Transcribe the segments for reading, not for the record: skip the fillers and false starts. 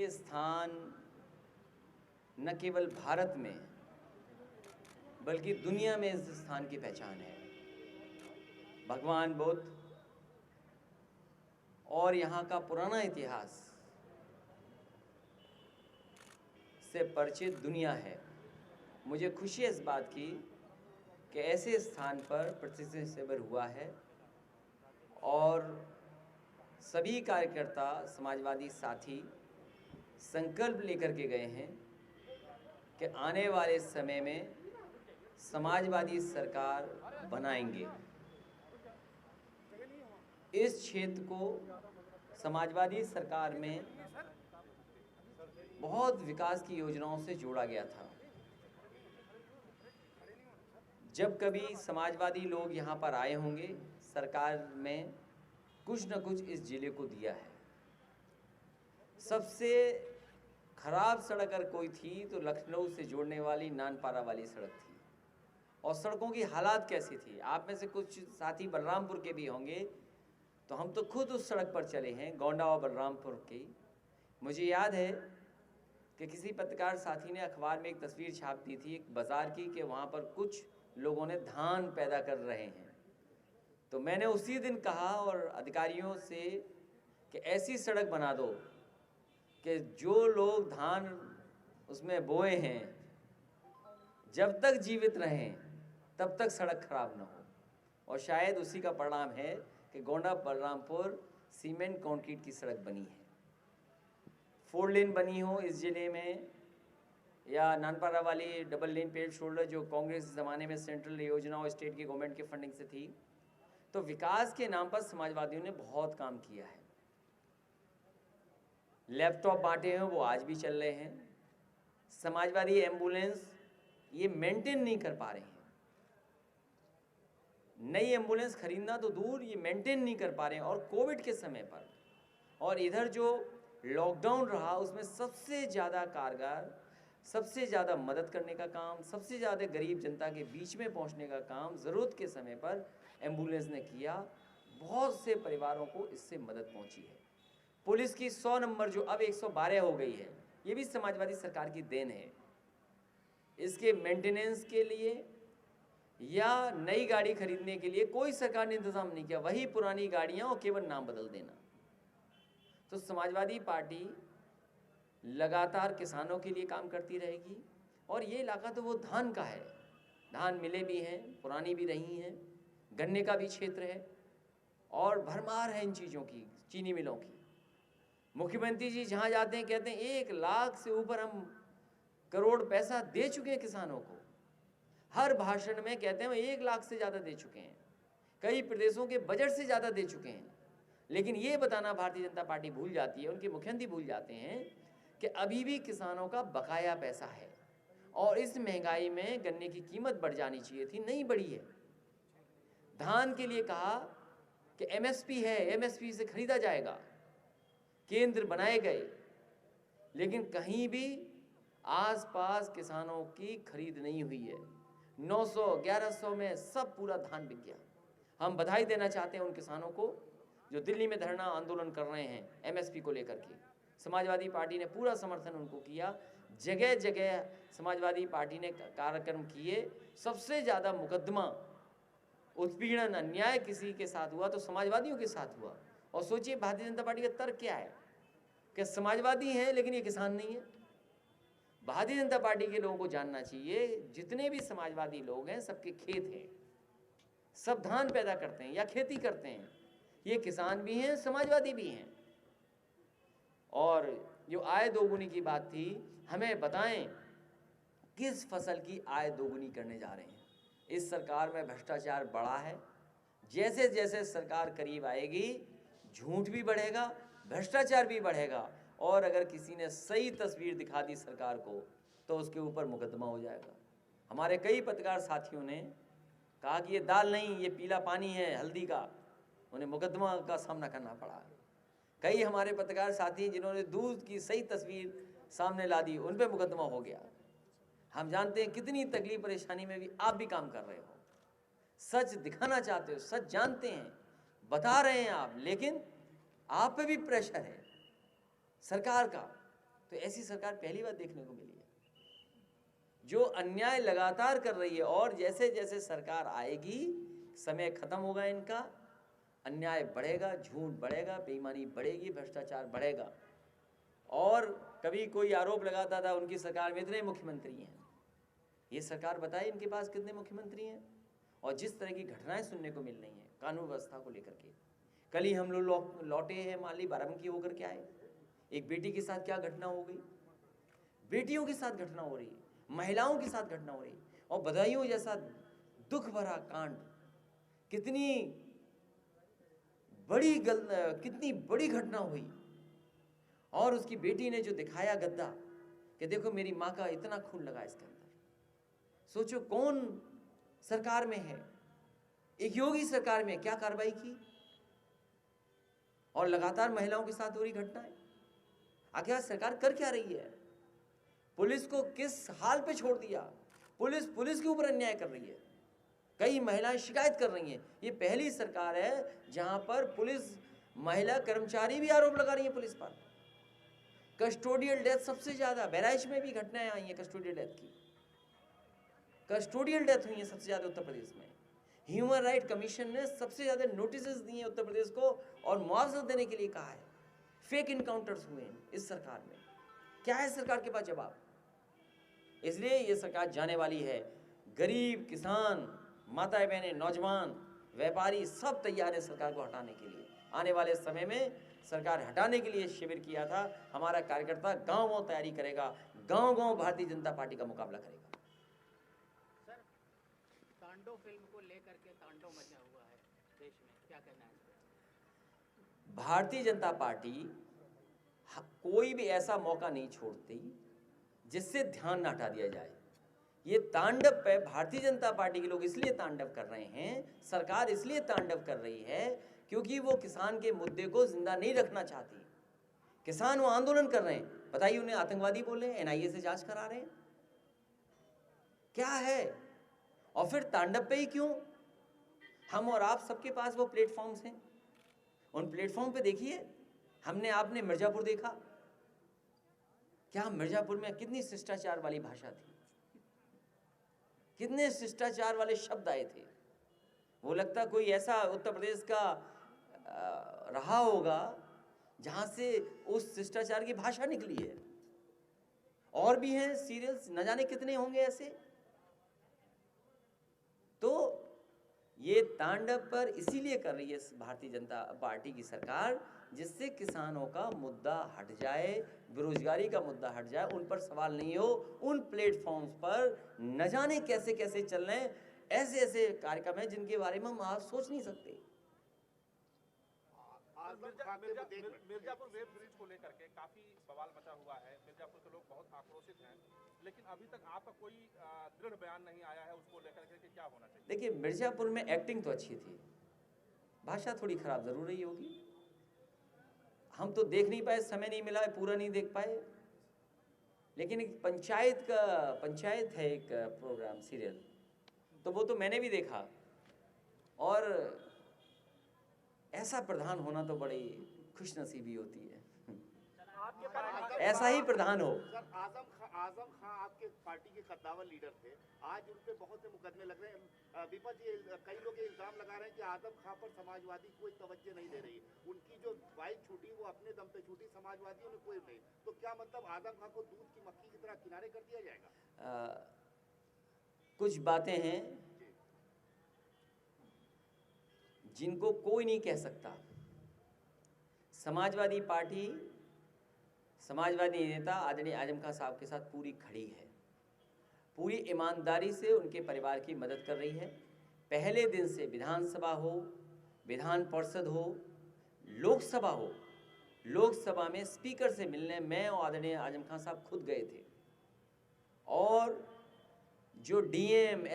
ये स्थान न केवल भारत में बल्कि दुनिया में इस स्थान की पहचान है। भगवान बुद्ध और यहाँ का पुराना इतिहास से परिचित दुनिया है। मुझे खुशी है इस बात की कि ऐसे स्थान पर प्रतिष्ठित शिविर हुआ है और सभी कार्यकर्ता समाजवादी साथी संकल्प लेकर के गए हैं कि आने वाले समय में समाजवादी सरकार बनाएंगे। इस क्षेत्र को समाजवादी सरकार में बहुत विकास की योजनाओं से जोड़ा गया था। जब कभी समाजवादी लोग यहाँ पर आए होंगे, सरकार में कुछ न कुछ इस जिले को दिया है। सबसे खराब सड़क अगर कोई थी तो लखनऊ से जोड़ने वाली नानपारा वाली सड़क थी। और सड़कों की हालात कैसी थी, आप में से कुछ साथी बलरामपुर के भी होंगे, तो हम तो खुद उस सड़क पर चले हैं, गोंडा और बलरामपुर की। मुझे याद है कि किसी पत्रकार साथी ने अखबार में एक तस्वीर छाप दी थी एक बाज़ार की कि वहाँ पर कुछ लोगों ने धान पैदा कर रहे हैं। तो मैंने उसी दिन कहा और अधिकारियों से कि ऐसी सड़क बना दो कि जो लोग धान उसमें बोए हैं जब तक जीवित रहें तब तक सड़क खराब ना हो। और शायद उसी का परिणाम है कि गोंडा बलरामपुर सीमेंट कंक्रीट की सड़क बनी है। 4 लेन बनी हो इस ज़िले में, या नानपारा वाली डबल लेन पेड शोल्डर जो कांग्रेस के ज़माने में सेंट्रल योजना और स्टेट की गवर्नमेंट की फंडिंग से थी। तो विकास के नाम पर समाजवादियों ने बहुत काम किया है। लैपटॉप बांटे हैं, वो आज भी चल रहे हैं। समाजवादी एम्बुलेंस ये मेंटेन नहीं कर पा रहे हैं। नई एम्बुलेंस खरीदना तो दूर, ये मेंटेन नहीं कर पा रहे हैं। और कोविड के समय पर और इधर जो लॉकडाउन रहा उसमें सबसे ज़्यादा कारगर, सबसे ज़्यादा मदद करने का काम, सबसे ज़्यादा गरीब जनता के बीच में पहुंचने का काम ज़रूरत के समय पर एम्बुलेंस ने किया। बहुत से परिवारों को इससे मदद पहुंची है। पुलिस की 100 नंबर जो अब 112 हो गई है, ये भी समाजवादी सरकार की देन है। इसके मेंटेनेंस के लिए या नई गाड़ी खरीदने के लिए कोई सरकार ने इंतजाम नहीं किया, वही पुरानी गाड़ियां और केवल नाम बदल देना। तो समाजवादी पार्टी लगातार किसानों के लिए काम करती रहेगी। और ये इलाका तो वो धान का है, धान मिलें भी हैं, पुरानी भी रही हैं, गन्ने का भी क्षेत्र है और भरमार है इन चीज़ों की, चीनी मिलों की। मुख्यमंत्री जी जहाँ जाते हैं कहते हैं 1 लाख से ऊपर हम करोड़ पैसा दे चुके हैं किसानों को। हर भाषण में कहते हैं 1 लाख से ज़्यादा दे चुके हैं, कई प्रदेशों के बजट से ज़्यादा दे चुके हैं। लेकिन ये बताना भारतीय जनता पार्टी भूल जाती है, उनके मुख्यमंत्री भूल जाते हैं कि अभी भी किसानों का बकाया पैसा है। और इस महंगाई में गन्ने की कीमत बढ़ जानी चाहिए थी, नहीं बढ़ी है। धान के लिए कहा कि एमएसपी है, एमएसपी से खरीदा जाएगा, केंद्र बनाए गए, लेकिन कहीं भी आसपास किसानों की खरीद नहीं हुई है। 900 1100 में सब पूरा धान बिक गया। हम बधाई देना चाहते हैं उन किसानों को जो दिल्ली में धरना आंदोलन कर रहे हैं एमएसपी को लेकर के। समाजवादी पार्टी ने पूरा समर्थन उनको किया। जगह जगह समाजवादी पार्टी ने कार्यक्रम किए। सबसे ज़्यादा मुकदमा उत्पीड़न अन्याय किसी के साथ हुआ तो समाजवादियों के साथ हुआ। और सोचिए भारतीय जनता पार्टी का तर्क क्या है कि समाजवादी हैं लेकिन ये किसान नहीं है। भारतीय जनता पार्टी के लोगों को जानना चाहिए जितने भी समाजवादी लोग हैं सबके खेत हैं, सब धान पैदा करते हैं या खेती करते हैं, ये किसान भी हैं, समाजवादी भी हैं। और जो आय दोगुनी की बात थी, हमें बताएं किस फसल की आय दोगुनी करने जा रहे हैं। इस सरकार में भ्रष्टाचार बढ़ा है। जैसे जैसे सरकार करीब आएगी झूठ भी बढ़ेगा, भ्रष्टाचार भी बढ़ेगा। और अगर किसी ने सही तस्वीर दिखा दी सरकार को तो उसके ऊपर मुकदमा हो जाएगा। हमारे कई पत्रकार साथियों ने कहा कि ये दाल नहीं, ये पीला पानी है हल्दी का, उन्हें मुकदमा का सामना करना पड़ा। कई हमारे पत्रकार साथी जिन्होंने दूध की सही तस्वीर सामने ला दी, उन पर मुकदमा हो गया। हम जानते हैं कितनी तकलीफ परेशानी में भी आप भी काम कर रहे हो, सच दिखाना चाहते हो, सच जानते हैं, बता रहे हैं आप, लेकिन आप पे भी प्रेशर है सरकार का तो ऐसी सरकार पहली बार देखने को मिली है, जो अन्याय लगातार कर रही है। और जैसे जैसे सरकार आएगी, समय खत्म होगा इनका, अन्याय बढ़ेगा, झूठ बढ़ेगा, बेईमानी बढ़ेगी, भ्रष्टाचार बढ़ेगा। और कभी कोई आरोप लगाता था उनकी सरकार में इतने मुख्यमंत्री हैं, ये सरकार बताए इनके पास कितने मुख्यमंत्री हैं। और जिस तरह की घटनाएं सुनने को मिल रही हैं कानून व्यवस्था को लेकर के, कल ही हम लोग लौटे हैं, मान ली बाराबंकी होकर के आए, एक बेटी के साथ क्या घटना हो गई, बेटियों के साथ घटना हो रही है, महिलाओं के साथ घटना हो रही है। और बदायूं जैसा दुख भरा कांड, कितनी बड़ी घटना हुई। और उसकी बेटी ने जो दिखाया गद्दा कि देखो मेरी माँ का इतना खून लगा इसके अंदर। सोचो कौन सरकार में है, एक योगी सरकार में क्या कार्रवाई की। और लगातार महिलाओं के साथ हो रही घटनाएं, आखिर सरकार कर क्या रही है। पुलिस को किस हाल पे छोड़ दिया, पुलिस के ऊपर अन्याय कर रही है। कई महिलाएं शिकायत कर रही हैं। ये पहली सरकार है जहां पर पुलिस महिला कर्मचारी भी आरोप लगा रही है पुलिस पर। कस्टोडियल डेथ सबसे ज्यादा, बहराइच में भी घटनाएं आई हैं कस्टोडियल डेथ की, कस्टोडियल डेथ हुई है सबसे ज्यादा उत्तर प्रदेश में। ह्यूमन राइट कमीशन ने सबसे ज्यादा नोटिस दिए हैं उत्तर प्रदेश को और मुआवजा देने के लिए कहा है। फेक इनकाउंटर्स हुए हैं इस सरकार में। क्या है सरकार के पास जवाब? इसलिए ये सरकार जाने वाली है। गरीब, किसान, माताएं बहनें, नौजवान, व्यापारी सब तैयार है सरकार को हटाने के लिए। आने वाले समय में सरकार हटाने के लिए शिविर किया था। हमारा कार्यकर्ता गांव-गांव तैयारी करेगा, गांव-गांव भारतीय जनता पार्टी का मुकाबला करेगा। सर, तांडव फिल्म को लेकर के तांडव मचा हुआ है देश में, क्या कहना है? भारतीय जनता पार्टी कोई भी ऐसा मौका नहीं छोड़ती जिससे ध्यान न हटा दिया जाए। ये तांडव पे भारतीय जनता पार्टी के लोग इसलिए तांडव कर रहे हैं, सरकार इसलिए तांडव कर रही है क्योंकि वो किसान के मुद्दे को जिंदा नहीं रखना चाहती। किसान वो आंदोलन कर रहे हैं, बताइए उन्हें आतंकवादी बोले, एनआईए से जांच करा रहे हैं, क्या है? और फिर तांडव पे ही क्यों? हम और आप सबके पास वो प्लेटफॉर्म्स हैं, उन प्लेटफॉर्म पे देखिए। हमने आपने मिर्जापुर देखा, क्या मिर्जापुर में कितनी शिष्टाचार वाली भाषा थी, कितने शिष्टाचार वाले शब्द आए थे। वो लगता कोई ऐसा उत्तर प्रदेश का रहा होगा जहां से उस शिष्टाचार की भाषा निकली है। और भी हैं सीरियल्स, न जाने कितने होंगे ऐसे। तो ये तांडव पर इसीलिए कर रही है भारतीय जनता पार्टी की सरकार जिससे किसानों का मुद्दा हट जाए, बेरोजगारी का मुद्दा हट जाए, उन पर सवाल नहीं हो। उन प्लेटफॉर्म्स पर न जाने कैसे कैसे चल रहे हैं ऐसे ऐसे कार्यक्रम हैं जिनके बारे में हम आज सोच नहीं सकते। मिर्जापुर वेब सीरीज को लेकर के काफी सवाल मचा हुआ है। मिर्जापुर के लोग बहुत आक्रोशित हैं, लेकिन अभी तक आपका कोई दृढ़ बयान नहीं आया है उसको लेकर के क्या होना चाहिए। देखिए, मिर्जापुर में एक्टिंग तो अच्छी थी, भाषा थोड़ी खराब जरूर रही होगी। हम तो देख नहीं पाए, समय नहीं मिला, पूरा नहीं देख पाए। लेकिन एक पंचायत है एक प्रोग्राम सीरियल, तो वो तो मैंने भी देखा। और ऐसा प्रधान होना तो बड़ी खुशनसीबी होती है, ऐसा ही प्रधान हो। आजम खां आपके पार्टी के कद्दावर लीडर थे, आज उन पे बहुत से मुकदमे लग रहे हैं। विपक्ष कई लोग ये इल्जाम लगा रहे हैं कि आजम खां पर समाजवादी कोई तवज्जो नहीं दे रही। उनकी जो बाइक छूटी वो अपने दम पे छूटी, समाजवादियों ने कोई नहीं। तो क्या मतलब आजम खां को दूध की मक्खी की तरह किनारे कर दिया जाएगा? कुछ बातें हैं जिनको कोई नहीं कह सकता। समाजवादी पार्टी, समाजवादी नेता आदरणीय आजम खां साहब के साथ पूरी खड़ी है, पूरी ईमानदारी से उनके परिवार की मदद कर रही है। पहले दिन से विधानसभा हो, विधान परिषद हो, लोकसभा हो, लोकसभा में स्पीकर से मिलने मैं और आदरणीय आजम खां साहब खुद गए थे। और जो डीएम,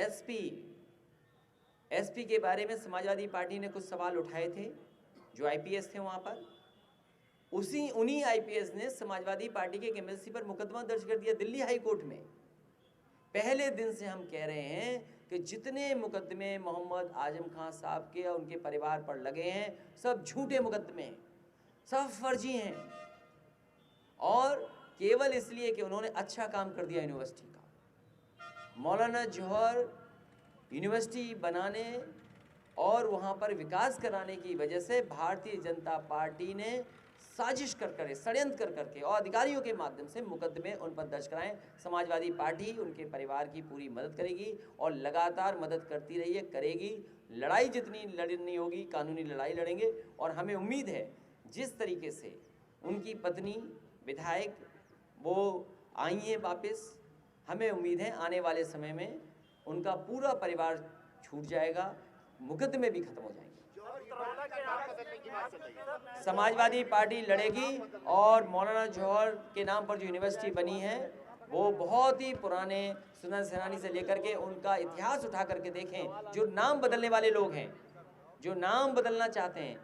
एसपी के बारे में समाजवादी पार्टी ने कुछ सवाल उठाए थे, जो आईपीएस थे वहाँ पर, उन्हीं आईपीएस ने समाजवादी पार्टी के एमएलसी पर मुकदमा दर्ज कर दिया दिल्ली हाई कोर्ट में। पहले दिन से हम कह रहे हैं कि जितने मुकदमे मोहम्मद आजम खां साहब के और उनके परिवार पर लगे हैं सब झूठे मुकदमे हैं, सब फर्जी हैं। और केवल इसलिए कि उन्होंने अच्छा काम कर दिया यूनिवर्सिटी का। मौलाना जौहर यूनिवर्सिटी बनाने और वहाँ पर विकास कराने की वजह से भारतीय जनता पार्टी ने साजिश कर षड्यंत्र कर करके और अधिकारियों के माध्यम से मुकदमे उन पर दर्ज कराएं। समाजवादी पार्टी उनके परिवार की पूरी मदद करेगी और लगातार मदद करती रही है, करेगी। लड़ाई जितनी लड़नी होगी कानूनी लड़ाई लड़ेंगे। और हमें उम्मीद है जिस तरीके से उनकी पत्नी विधायक वो आई हैं वापस, हमें उम्मीद है आने वाले समय में उनका पूरा परिवार छूट जाएगा, मुकदमे भी खत्म हो जाएंगे। समाजवादी पार्टी लड़ेगी और मौलाना जौहर के नाम पर जो यूनिवर्सिटी बनी है वो बहुत ही पुराने स्वतंत्रता सेनानी से लेकर के उनका इतिहास उठा करके देखें। जो नाम बदलने वाले लोग हैं, जो नाम बदलना चाहते हैं,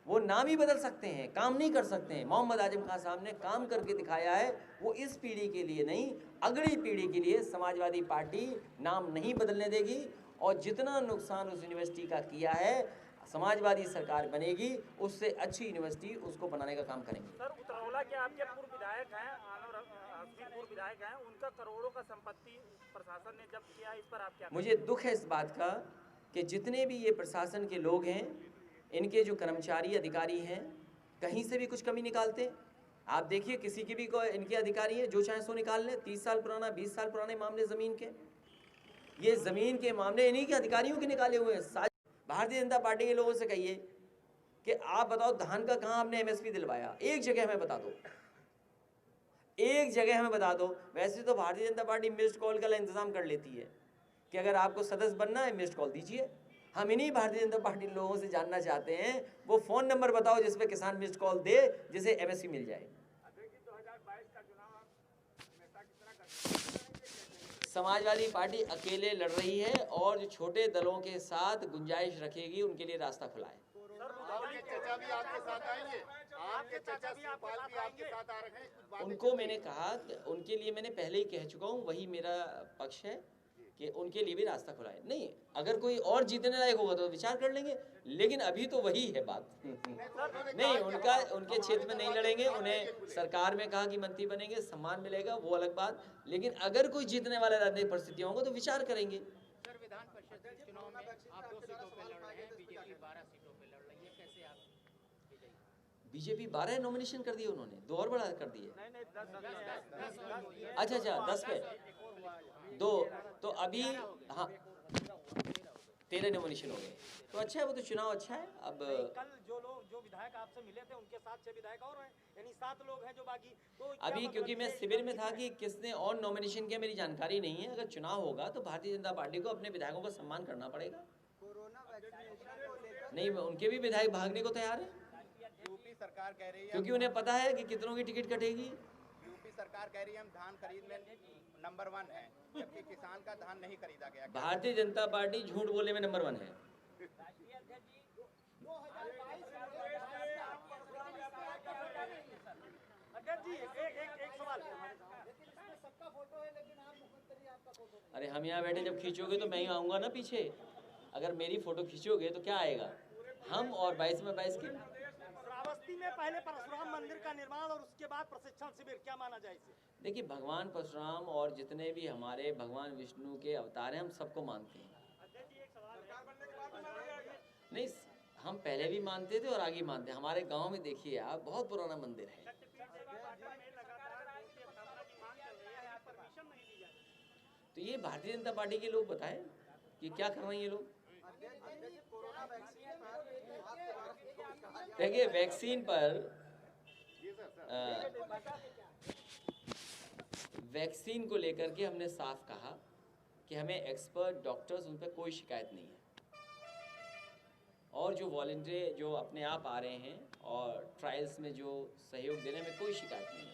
वो नाम ही बदल सकते हैं, काम नहीं कर सकते हैं। मोहम्मद आजम खान साहब ने काम करके दिखाया है। वो इस पीढ़ी के लिए नहीं, अगली पीढ़ी के लिए समाजवादी पार्टी नाम नहीं बदलने देगी। और जितना नुकसान उस यूनिवर्सिटी का किया है, समाजवादी सरकार बनेगी उससे अच्छी यूनिवर्सिटी उसको बनाने का काम करेंगे। सर, उतरौला के आपके पूर्व विधायक हैं, आनवर हस्बी पूर्व विधायक हैं, उनका करोड़ों का संपत्ति प्रशासन ने जब्त किया, इस पर आप क्या? मुझे दुख है इस बात का कि जितने भी ये प्रशासन के लोग हैं, इनके जो कर्मचारी अधिकारी हैं, कहीं से भी कुछ कमी निकालते हैं। आप देखिए किसी की भी इनके अधिकारी हैं, जो चाहे सो निकाल लें। 30 साल पुराना, 20 साल पुराने मामले ज़मीन के, ये ज़मीन के मामले इन्हीं के अधिकारियों के निकाले हुए हैं। भारतीय जनता पार्टी के लोगों से कहिए कि आप बताओ धान का कहाँ आपने MSP दिलवाया, एक जगह हमें बता दो, एक जगह हमें बता दो। वैसे तो Bharatiya Janata party missed call का इंतज़ाम कर लेती है कि अगर आपको सदस्य बनना है मिस्ड कॉल दीजिए। हम इन्हीं भारतीय जनता पार्टी लोगों से जानना चाहते हैं वो फ़ोन नंबर बताओ जिस पे किसान मिस्ड कॉल दे, जिसे MSP मिल जाए। समाजवादी पार्टी अकेले लड़ रही है और जो छोटे दलों के साथ गुंजाइश रखेगी उनके लिए रास्ता खुला है। आपके चाचा भी आपके साथ आएंगे, आपके चाचा शिवपाल भी आपके साथ आ रहे हैं, कुछ बातें उनको मैंने कहा कि उनके लिए मैंने पहले ही कह चुका हूँ, वही मेरा पक्ष है कि उनके लिए भी रास्ता खुला है। नहीं, अगर कोई और जीतने लायक होगा तो विचार कर लेंगे, लेकिन अभी तो वही है बात। नहीं, उनके क्षेत्र में नहीं लड़ेंगे। उन्हें सरकार में कहा कि मंत्री बनेंगे, सम्मान मिलेगा, वो अलग बात। लेकिन अगर कोई जीतने वाले राजनीतिक परिस्थितियाँ होंगी तो विचार करेंगे। सर, विधान परिषद चुनाव में आप 2 सीटों पे लड़ रहे हैं, बीजेपी 12 सीटों पे लड़ रही है, कैसे आप विजयी? बीजेपी 12 नॉमिनेशन कर दिए उन्होंने, 2 और बढ़ा कर दिए। अच्छा 10 पे 2 तो अभी, हाँ 13 नॉमिनेशन हो गए, तो अच्छा है, वो तो चुनाव अच्छा है। अब कल जो विधायक आपसे मिले थे उनके साथ 6 विधायक और हैं, यानी 7 लोग हैं जो बाकी। तो अभी क्योंकि मैं शिविर में था कि किसने और नॉमिनेशन किया मेरी जानकारी नहीं है। अगर चुनाव होगा तो भारतीय जनता पार्टी को अपने विधायकों का सम्मान करना पड़ेगा। नहीं, उनके भी विधायक भागने को तैयार है, यूपी सरकार कह रही है, क्योंकि उन्हें पता है कि कितनों की टिकट कटेगी। यूपी सरकार कह रही है हम धान खरीद में नंबर 1 है, जबकि किसान का धान नहीं खरीदा गया। भारतीय जनता पार्टी झूठ बोलने में नंबर 1 है। अरे हम यहाँ बैठे जब खींचोगे तो मैं ही आऊँगा ना पीछे। अगर मेरी फोटो खींचोगे तो क्या आएगा, हम और 22 में 22 की। श्रावस्ती में पहले परशुराम मंदिर का निर्माण और उसके बाद प्रशिक्षण शिविर, क्या माना जाए इसे? देखिए, भगवान परशुराम और जितने भी हमारे भगवान विष्णु के अवतार हैं हम सबको मानते हैं। नहीं, हम पहले भी मानते थे और आगे मानते हैं। हमारे गांव में देखिए आप, बहुत पुराना मंदिर है। तो ये भारतीय जनता पार्टी के लोग बताएं कि क्या कर रहे हैं ये लोग। देखिए, वैक्सीन पर वैक्सीन को लेकर के हमने साफ कहा कि हमें एक्सपर्ट डॉक्टर्स, उन पर कोई शिकायत नहीं है। और जो वॉलंटियर जो अपने आप आ रहे हैं और ट्रायल्स में जो सहयोग देने में कोई शिकायत नहीं है।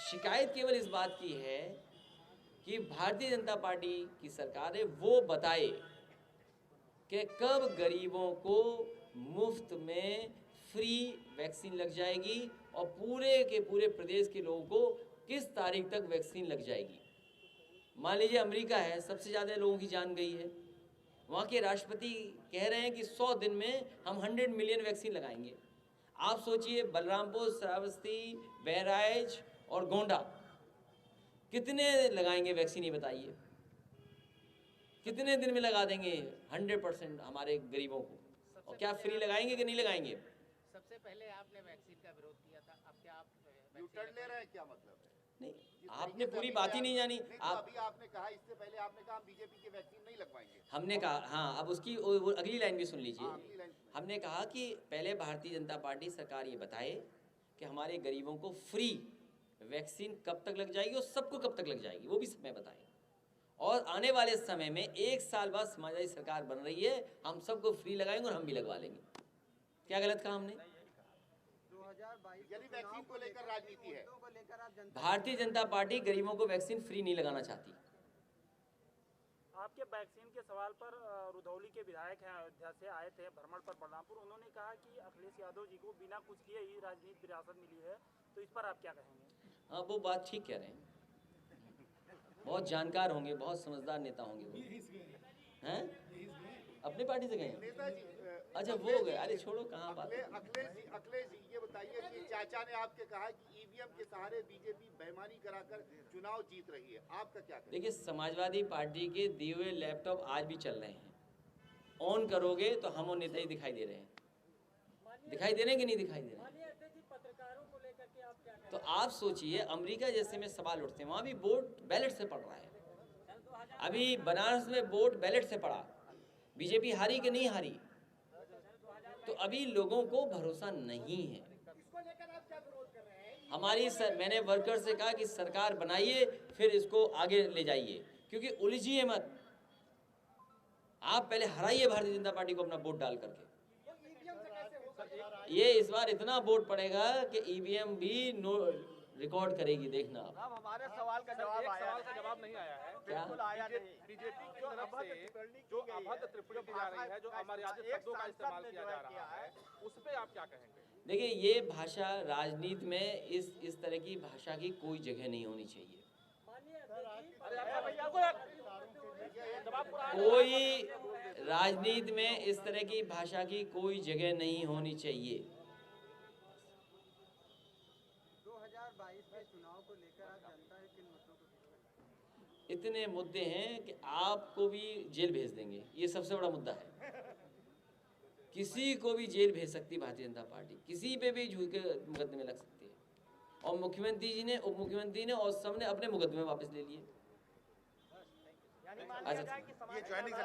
शिकायत केवल इस बात की है कि भारतीय जनता पार्टी की सरकार है वो बताए कि कब गरीबों को मुफ्त में फ्री वैक्सीन लग जाएगी और पूरे के पूरे प्रदेश के लोगों को किस तारीख तक वैक्सीन लग जाएगी। मान लीजिए अमेरिका है, सबसे ज़्यादा लोगों की जान गई है, वहाँ के राष्ट्रपति कह रहे हैं कि 100 दिन में हम 100 मिलियन वैक्सीन लगाएंगे। आप सोचिए, बलरामपुर, श्रावस्ती, बहराइच और गोंडा, कितने लगाएंगे वैक्सीन ये बताइए? कितने दिन में लगा देंगे 100% हमारे गरीबों को? और क्या फ्री लगाएंगे कि नहीं लगाएंगे? सबसे पहले आपने वैक्सीन का विरोध किया था, अब क्या आप यू टर्न ले रहे हैं, क्या मतलब है? नहीं, जिस आपने तरीके से पूरी अभी बात ही आप- नहीं जानी। नहीं, तो आप अभी आपने कहा, इससे पहले आपने कहा हम बीजेपी के वैक्सीन नहीं लगवाएंगे। हमने कहा, हाँ, अब उसकी वो अगली लाइन भी सुन लीजिए। हाँ, अगली लाइन सुनाइए। हमने कहा कि पहले भारतीय जनता पार्टी सरकार ये बताए कि हमारे गरीबों को फ्री वैक्सीन कब तक लग जाएगी और सबको कब तक लग जाएगी, वो भी समय बताएं। और आने वाले समय में 1 साल बाद समाजवादी सरकार बन रही है, हम सबको फ्री लगाएंगे और हम भी लगवा लेंगे। क्या गलत कहा हमने? यानी वैक्सीन को लेकर राजनीति है। भारतीय जनता पार्टी गरीबों को वैक्सीन फ्री नहीं लगाना चाहती। आपके वैक्सीन के सवाल पर रुधौली के विधायक हैं, अयोध्या से आए थे भ्रमण पर बलरामपुर, उन्होंने कहा कि अखिलेश यादव जी को बिना कुछ किए ही राजनीतिक विरासत मिली है, तो इस पर आप क्या कहेंगे? हाँ, वो बात ठीक कह रहे हैं, बहुत जानकार होंगे, बहुत समझदार नेता होंगे वो, हैं? अपनी पार्टी से गए हैं? नेताजी अच्छा, वो हो गए। अरे छोड़ो, कहाँ बात है। अखिलेश जी ये बताइए कि चाचा ने आपके कहा कि ईवीएम के सहारे बीजेपी बेईमानी कराकर चुनाव जीत रही है, आपका क्या कहना है? देखिए, समाजवादी पार्टी के दिए हुए लैपटॉप आज भी चल रहे हैं, ऑन करोगे तो हम और नेता ही दिखाई दे रहे हैं। दिखाई दे रहे हैं कि नहीं दिखाई दे रहे हैं? तो आप सोचिए, अमेरिका जैसे में सवाल उठते हैं, वहाँ भी वोट बैलेट से पड़ रहा है। अभी बनारस में वोट बैलेट से पड़ा, बीजेपी हारी कि नहीं हारी? तो अभी लोगों को भरोसा नहीं है। मैंने वर्कर से कहा कि सरकार बनाइए, फिर इसको आगे ले जाइए, क्योंकि उलझिए मत। आप पहले हराइए भारतीय जनता पार्टी को अपना वोट डाल करके। ये इस बार इतना वोट पड़ेगा कि ईवीएम भी नो रिकॉर्ड करेगी, देखना आप। अब हमारे सवाल का जवाब आया सवाल का जवाब नहीं आया है। क्या? बिल्कुल आया नहीं। बीजेपी की तरफ से जो अभद्र टिप्पणी की जा रही है, जो अमर्यादित शब्दों का इस्तेमाल किया जा रहा है, उस पे आप क्या कहेंगे? देखिए, ये भाषा राजनीति में इस तरह की भाषा की कोई जगह नहीं होनी चाहिए। कोई राजनीति में इस तरह की भाषा की कोई जगह नहीं होनी चाहिए। 2022 के चुनाव को लेकर आज जनता है किन मुद्दों को? इतने मुद्दे हैं कि आपको भी जेल भेज देंगे, ये सबसे बड़ा मुद्दा है। किसी को भी जेल भेज सकती भारतीय जनता पार्टी, किसी पे भी झूठ के मुकदमे लग सकते हैं। और मुख्यमंत्री जी ने, उप मुख्यमंत्री ने और सबने अपने मुकदमे वापस ले लिए। अच्छा, ये ज्वाइनिंग